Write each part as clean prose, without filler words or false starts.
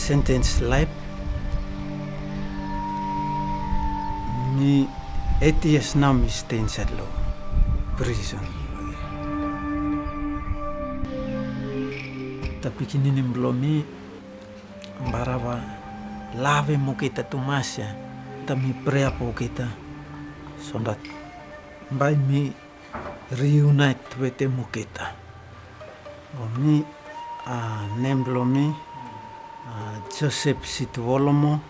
sentence life. Me 8 years now me stay inside law prison. Tapi kini belum mi barawa lave mo kita tumasya tami prea po kita so that by me reunite with mo kita. O mi name belum mi Joseph Situolomo.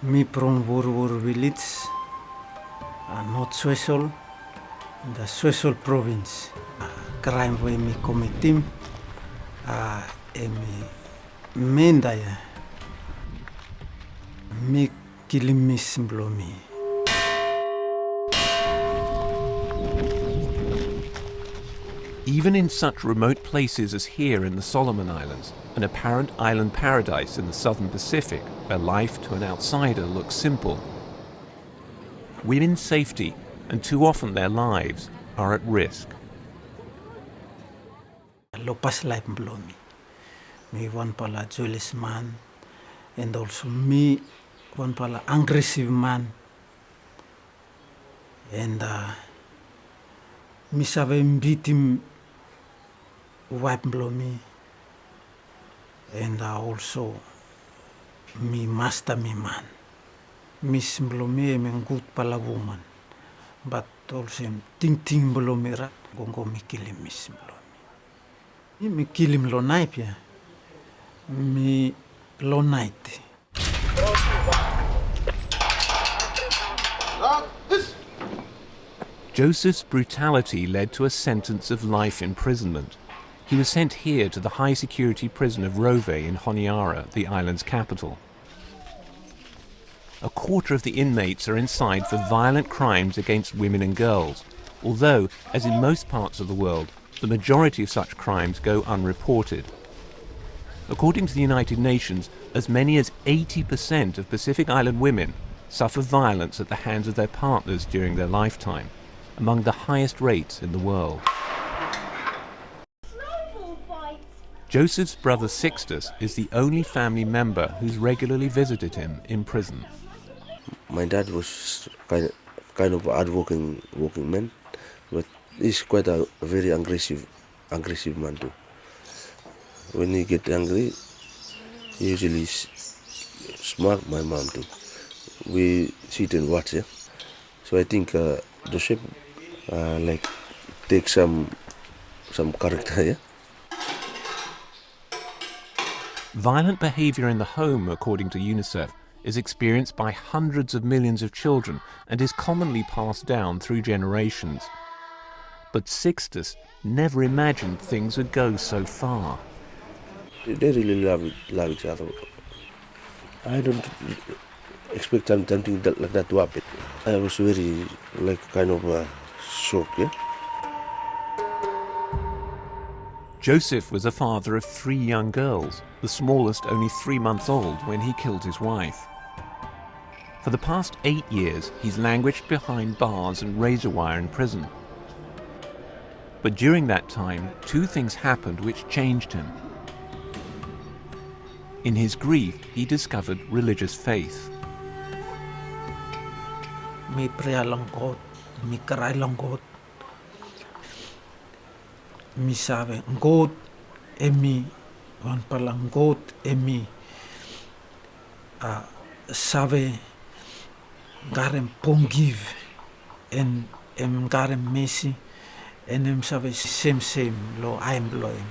Me from Wur village, North Swesol, in the Swesol province. Crime we me committing, me mendaya, me kilimis blomi. Even in such remote places as here in the Solomon Islands, an apparent island paradise in the southern Pacific, where life to an outsider looks simple, women's safety, and too often their lives, are at risk. Lopas life blomi. Me one pala joyless man, and also me one pala aggressive man, and me save beat him wipe blomi. And also, me master me man. Miss blomi me good pala woman. But also ting blomi rat. Gongo me kill him miss blomi. Me kill him lo night ya. Me lo night. Joseph's brutality led to a sentence of life imprisonment. He was sent here to the high-security prison of Rove in Honiara, the island's capital. A quarter of the inmates are inside for violent crimes against women and girls, although, as in most parts of the world, the majority of such crimes go unreported. According to the United Nations, as many as 80% of Pacific Island women suffer violence at the hands of their partners during their lifetime, among the highest rates in the world. Joseph's brother Sixtus is the only family member who's regularly visited him in prison. My dad was kind of hard-working man, but he's quite a very aggressive man too. When he get angry, he usually smack my mom too. We sit and watch, yeah. So I think Joseph like take some character, yeah. Violent behavior in the home, according to UNICEF, is experienced by hundreds of millions of children and is commonly passed down through generations. But Sixtus never imagined things would go so far. They really love each other. I don't expect something like that to happen. I was very kind of shocked, yeah. Joseph was a father of 3 young girls, the smallest only 3 months old when he killed his wife. For the past 8 years, he's languished behind bars and razor wire in prison. But during that time, 2 things happened which changed him. In his grief, he discovered religious faith. Me pray long God, me cry long God. Mi sabe God emi wan palang God emi sabe garem pongiv en garem mesi en sabe same lo I'm blowing.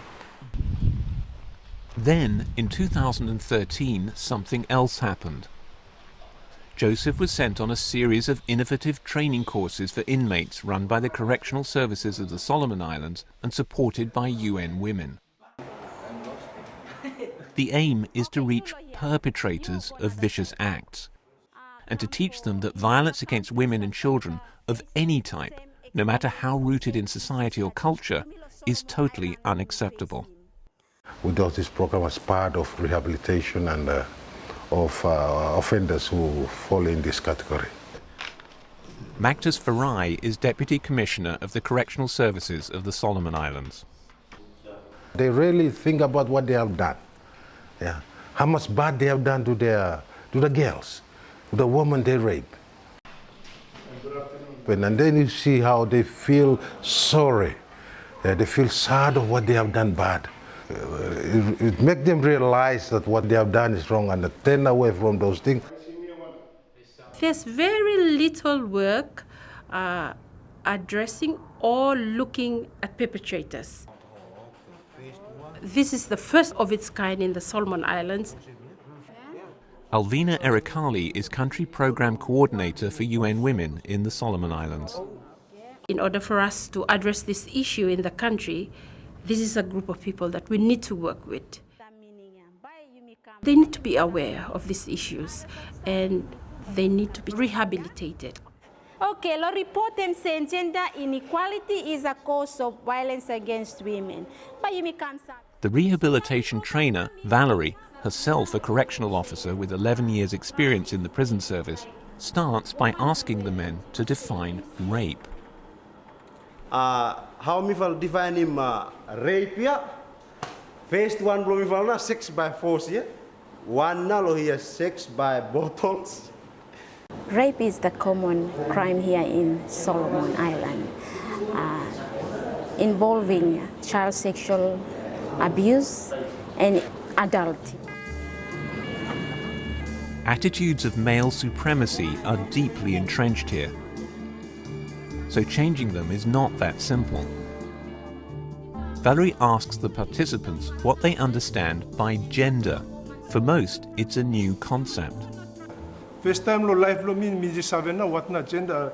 Then, in 2013, something else happened. Joseph was sent on a series of innovative training courses for inmates run by the Correctional Services of the Solomon Islands and supported by UN Women. The aim is to reach perpetrators of vicious acts and to teach them that violence against women and children of any type, no matter how rooted in society or culture, is totally unacceptable. We do this program as part of rehabilitation and of offenders who fall in this category. Maktas Farai is Deputy Commissioner of the Correctional Services of the Solomon Islands. They really think about what they have done. Yeah. how much bad they have done to the girls, to the women they rape. And then you see how they feel sorry. They feel sad of what they have done bad. It makes them realize that what they have done is wrong and turn away from those things. There's very little work addressing or looking at perpetrators. This is the first of its kind in the Solomon Islands. Alvina Erikali is Country Programme Coordinator for UN Women in the Solomon Islands. In order for us to address this issue in the country, this is a group of people that we need to work with. They need to be aware of these issues and they need to be rehabilitated. Okay, the report them saying gender inequality is a cause of violence against women. The rehabilitation trainer, Valerie, herself a correctional officer with 11 years' experience in the prison service, starts by asking the men to define rape. How me fal define him rape ya? First one blow me fal na sex by force ya. One na lo here sex by bottles. Rape is the common crime here in Solomon Island, involving child sexual abuse and adultery. Attitudes of male supremacy are deeply entrenched here. So changing them is not that simple. Valerie asks the participants what they understand by gender. For most, it's a new concept. First time lo life lo mean me just have na what na gender.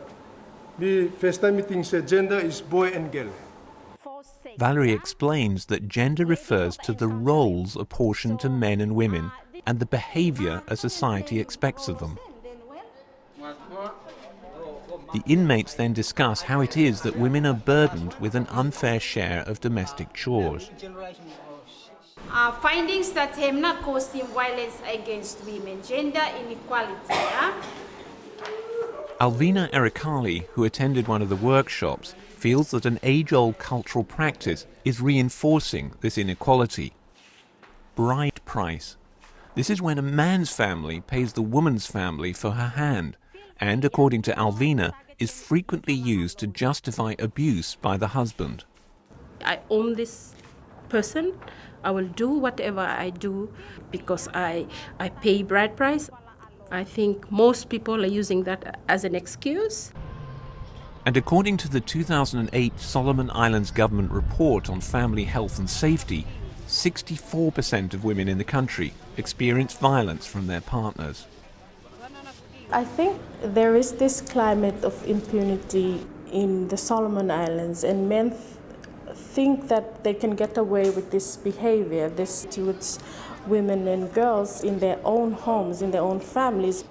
Me first time meeting say gender is boy and girl. Valerie explains that gender refers to the roles apportioned to men and women and the behavior a society expects of them. The inmates then discuss how it is that women are burdened with an unfair share of domestic chores. Findings that have not caused him violence against women, gender inequality. Alvina Erikali, who attended one of the workshops, feels that an age-old cultural practice is reinforcing this inequality. Bride price. This is when a man's family pays the woman's family for her hand, and, according to Alvina, is frequently used to justify abuse by the husband. I own this person. I will do whatever I do because I pay bride price. I think most people are using that as an excuse. And according to the 2008 Solomon Islands government report on family health and safety, 64% of women in the country experience violence from their partners. I think there is this climate of impunity in the Solomon Islands, and men think that they can get away with this behavior. This towards women and girls in their own homes, in their own families.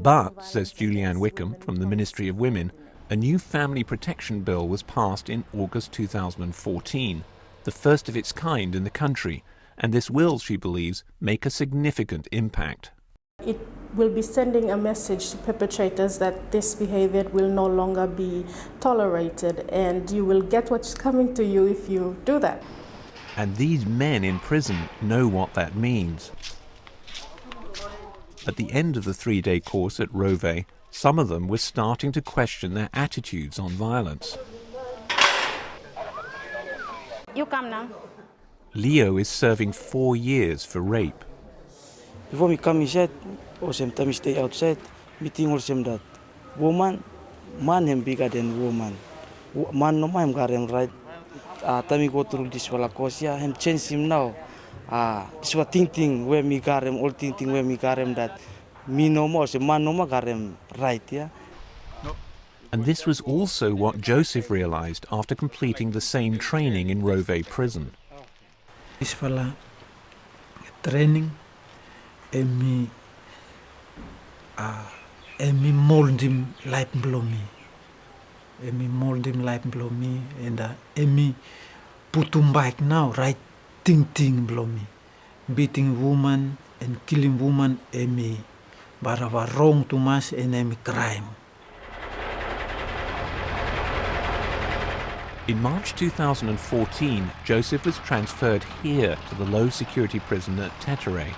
But, says Julianne Wickham from the Ministry of Women, a new family protection bill was passed in August 2014, the first of its kind in the country, and this will, she believes, make a significant impact. It will be sending a message to perpetrators that this behavior will no longer be tolerated, and you will get what's coming to you if you do that. And these men in prison know what that means. At the end of the 3-day course at Rove, some of them were starting to question their attitudes on violence. You come now. Leo is serving 4 years for rape. Before me come inside, or sometimes stay outside, meeting all them that woman, man him bigger than woman. Man no man got him right. Time we go through this wala course, yeah, him change him now. This was thinking where me got him, all thinking where me got him that me no more, so man no more got him right, yeah. And this was also what Joseph realized after completing the same training in Rove prison. This fella training emi mold him life below me. Emi mold him life below me, and emi put him back now right thing below me. Beating woman and killing woman emi barava wrong too much and emi crime. In March 2014, Joseph was transferred here to the low-security prison at Tetere.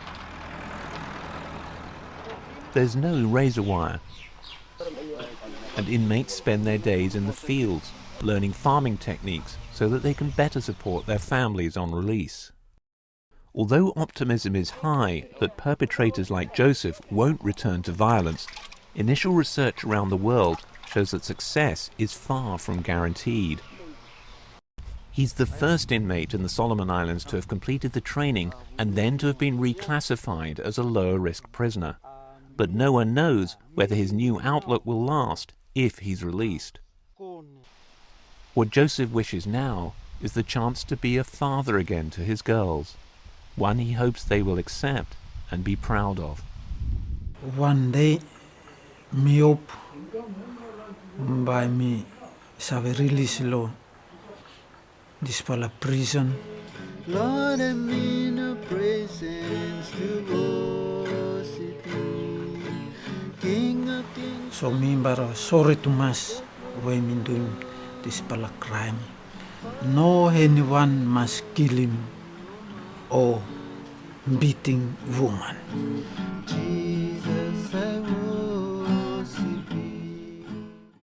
There's no razor wire, and inmates spend their days in the fields, learning farming techniques so that they can better support their families on release. Although optimism is high that perpetrators like Joseph won't return to violence, initial research around the world shows that success is far from guaranteed. He's the first inmate in the Solomon Islands to have completed the training and then to have been reclassified as a lower-risk prisoner. But no one knows whether his new outlook will last if he's released. What Joseph wishes now is the chance to be a father again to his girls, one he hopes they will accept and be proud of. One day, me hope by me save release lo this pala prison. Lord, I'm in your presence to worship you, King of Kings. So me bara sorry to mas when me doing this pala crime. No anyone must kill him or beating woman.